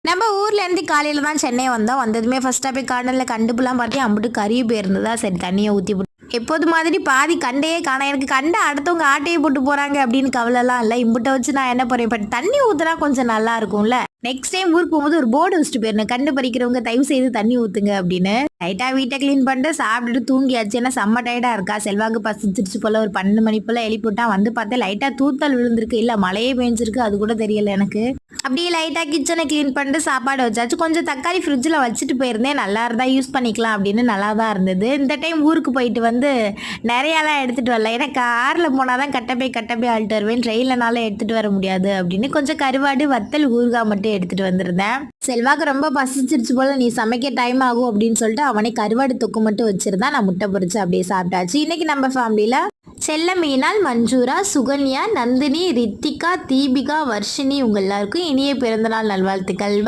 நம்ம ஊர்லேருந்து காலையில் தான் சென்னை வந்தோம். வந்ததுமே ஃபஸ்ட்டாக போய் கார்டனில் கண்டுப்புலாம் பார்த்தேன். அம்பிட்டு கறியை போயிருந்ததா, சரி தண்ணியை ஊற்றி போட்டு எப்போது மாதிரி பாதி கண்டையே காண. எனக்கு கண்டை அடுத்தவங்க ஆட்டையை போட்டு போகிறாங்க அப்படின்னு கவலைலாம் இல்லை. இம்பிட்ட வச்சு நான் என்ன போகிறேன், பட் தண்ணி ஊற்றுனா கொஞ்சம் நல்லா இருக்கும்ல. நெக்ஸ்ட் டைம் ஊருக்கு போகும்போது ஒரு போர்டு வச்சுட்டு போயிருந்தேன், கண்டு பறிக்கிறவங்க தயவு செய்து தண்ணி ஊற்றுங்க அப்படின்னு. லைட்டாக வீட்டை க்ளீன் பண்ணிட்டு சாப்பிட்டுட்டு தூங்கியாச்சு. ஏன்னா செம்ம டயர்டாக இருக்கா. செல்வாக்கு பசிச்சிருச்சு போல். ஒரு 12 மணி போல் எழுப்பிவிட்டா. வந்து பார்த்தேன் லைட்டாக தூத்தல் விழுந்திருக்கு. இல்லை மழையே பெஞ்சிருக்கு, அது கூட தெரியல எனக்கு. அப்படியே லைட்டாக கிச்சனை க்ளீன் பண்ணிட்டு சாப்பாடு வச்சாச்சு. கொஞ்சம் தக்காளி ஃப்ரிட்ஜில் வச்சுட்டு போயிருந்தேன், நல்லா இருந்தால் யூஸ் பண்ணிக்கலாம் அப்படின்னு. நல்லா தான் இருந்தது. இந்த டைம் ஊருக்கு போயிட்டு வந்து நிறையாலாம் எடுத்துகிட்டு வரல. ஏன்னா காரில் போனால் தான் கட்டப்பை ஆள்ட்டு வருவேன், ட்ரெயின்லனாலும் எடுத்துகிட்டு வர முடியாது அப்படின்னு கொஞ்சம் கருவாடு வத்தல் ஊறுகாய் மட்டும் எடுத்துகிட்டு வந்திருந்தேன். செல்வாக்கு ரொம்ப பசிச்சிருச்சு போல், நீ சமைக்க டைம் ஆகும் அப்படின்னு சொல்லிட்டு அவனே கருவாடு தொக்கு மட்டும் வச்சுருந்தா. நான் முட்டை பொரிச்சு அப்படியே சாப்பிட்டாச்சு. இன்றைக்கி நம்ம ஃபேமிலியில் செல்ல மீனால், மஞ்சூரா, சுகன்யா, நந்தினி, ரித்திகா, தீபிகா, வர்ஷினி, உங்கள் எல்லாருக்கும் இனிய பிறந்தநாள் நல்வாழ்த்துக்கள். பாய்.